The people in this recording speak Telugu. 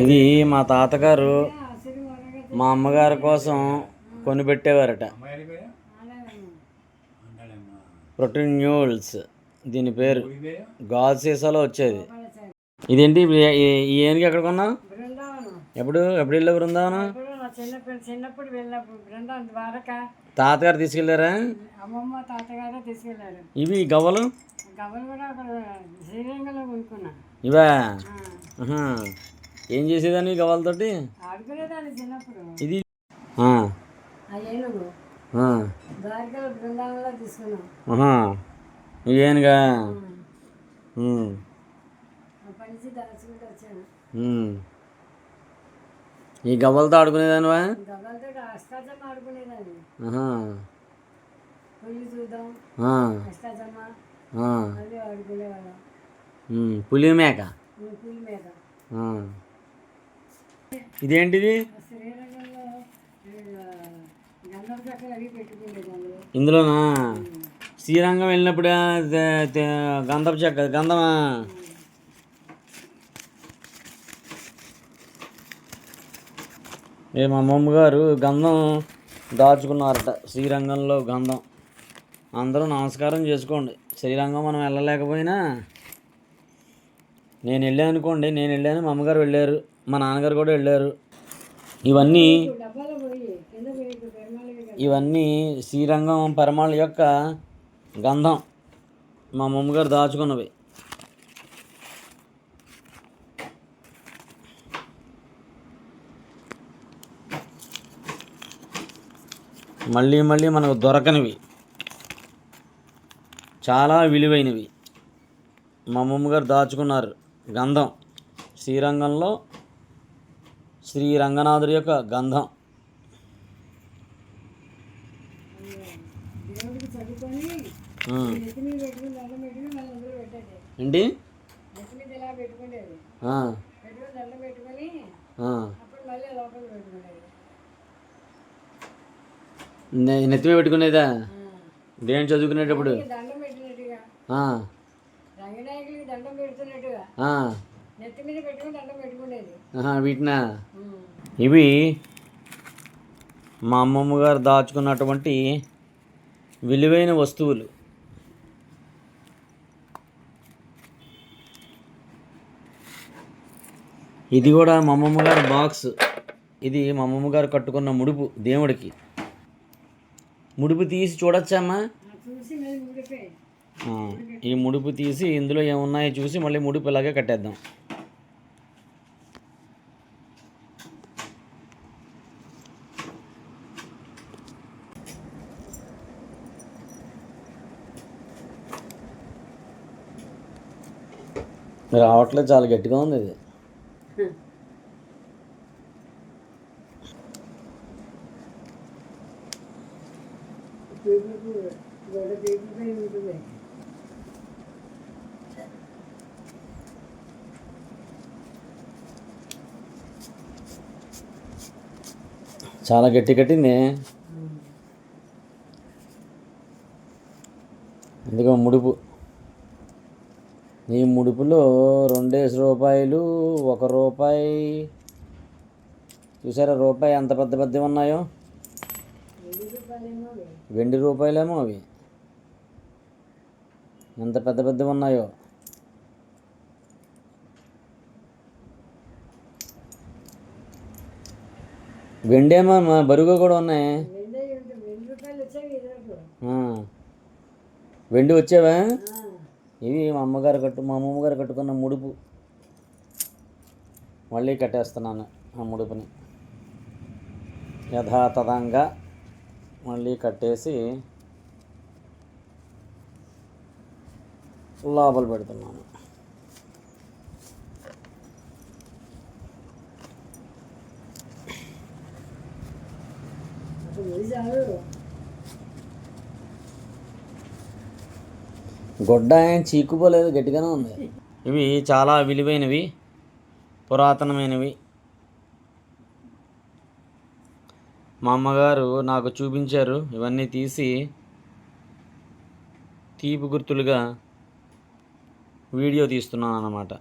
ఇది మా తాతగారు మా అమ్మగారి కోసం కొనిపెట్టేవారట. ప్రోటీన్యూల్స్ దీని పేరు. గాజు సీసాలో వచ్చేది. ఇదేంటి ఈ ఏనుగు ఎక్కడ కొన్నావు? ఎప్పుడు వెళ్ళా బృందావనం? చిన్నప్పుడు వెళ్ళినప్పుడు బృందావనం ద్వారకా తాతగారు తీసుకెళ్లారా? అమ్మమ్మ తాతగారే తీసుకెళ్లారు. ఇవి గవ్వలు కూడా శ్రీరంగంలో కొనుక్కున్నా. ఇవా? ఏం చేసేదాన్ని గవ్వలతోటి? ఆడుకునేదాన్ని చిన్నప్పుడు. ఇది ఏనుగు ద్వారకాలో బృందావనంలో తీసుకున్నాం. ఏనుగా? పనిచి దాచుకుంటూ వచ్చాను. ఈ గవ్వలతో ఆడుకునేదానివా? గవ్వలతో అష్టాచమ్మ ఆడుకునేదాన్ని. పులి చూద్దాం, అష్టాచమ్మ అవి ఆడుకునేవాళ్ళం. పులి మేక. పులి మేక. ఇదేంటిది? శ్రీరంగంలో గంధం చక్కలు అవి పెట్టుకునేదాన్ని. ఇందులోనా? శ్రీరంగం వెళ్ళినప్పుడు గంధపు చెక్క గంధమా? మా అమ్మమ్మ గారు గంధం దాచుకున్నారట. శ్రీరంగంలో గంధం. అందరూ నమస్కారం చేసుకోండి. శ్రీరంగం మనం వెళ్ళలేకపోయినా నేను వెళ్ళాను అనుకోండి. నేను వెళ్ళాను, మా అమ్మగారు వెళ్ళారు, మా నాన్నగారు కూడా వెళ్ళారు. ఇవన్నీ శ్రీరంగం పరమాళ యొక్క గంధం మా అమ్మగారు దాచుకున్నవి. మళ్ళీ మనకు దొరకనివి, చాలా విలువైనవి మా అమ్మగారు దాచుకున్నారు. గంధం శ్రీరంగంలో శ్రీరంగనాథుడి యొక్క గంధం. ఏంటి? నెత్తిమీ పెట్టుకునేదా? దేని చదువుకునేటప్పుడు? వీటినా? ఇవి మా అమ్మమ్మ గారు దాచుకున్నటువంటి విలువైన వస్తువులు. ఇది కూడా మా అమ్మమ్మ గారి బాక్స్. ఇది మా అమ్మమ్మ గారు కట్టుకున్న ముడుపు. దేవుడికి ముడుపు తీసి చూడొచ్చమ్మా? ఈ ముడుపు తీసి ఇందులో ఏమున్నాయో చూసి మళ్ళీ ముడుపు ఇలాగే కట్టేద్దాం. రావట్లేదు, చాలా గట్టిగా ఉంది ఇది. చాలా గట్టి కట్టింది. అందుకో ముడుపు. ఈ ముడుపులో 2 రూపాయలు, 1 రూపాయి. చూసారా రూపాయి ఎంత పెద్దవి ఉన్నాయో? వెండి రూపాయలేమో అవి. ఎంత పెద్దవి ఉన్నాయో. వెండేమో బరువుగా కూడా ఉన్నాయి. వెండి వచ్చావా? ఇవి మా అమ్మగారు కట్టుకున్న ముడుపు. మళ్ళీ కట్టేస్తున్నాను ఆ ముడుపుని యథాతథంగా మళ్ళీ కట్టేసి లోపల పెడుతున్నాను. గొడ్డ చీకుపోలేదు, గట్టిగానే ఉంది. ఇవి చాలా విలువైనవి, పురాతనమైనవి. మా అమ్మగారు నాకు చూపించారు. ఇవన్నీ తీసి తీపి గుర్తులుగా వీడియో తీస్తున్నాను అన్నమాట.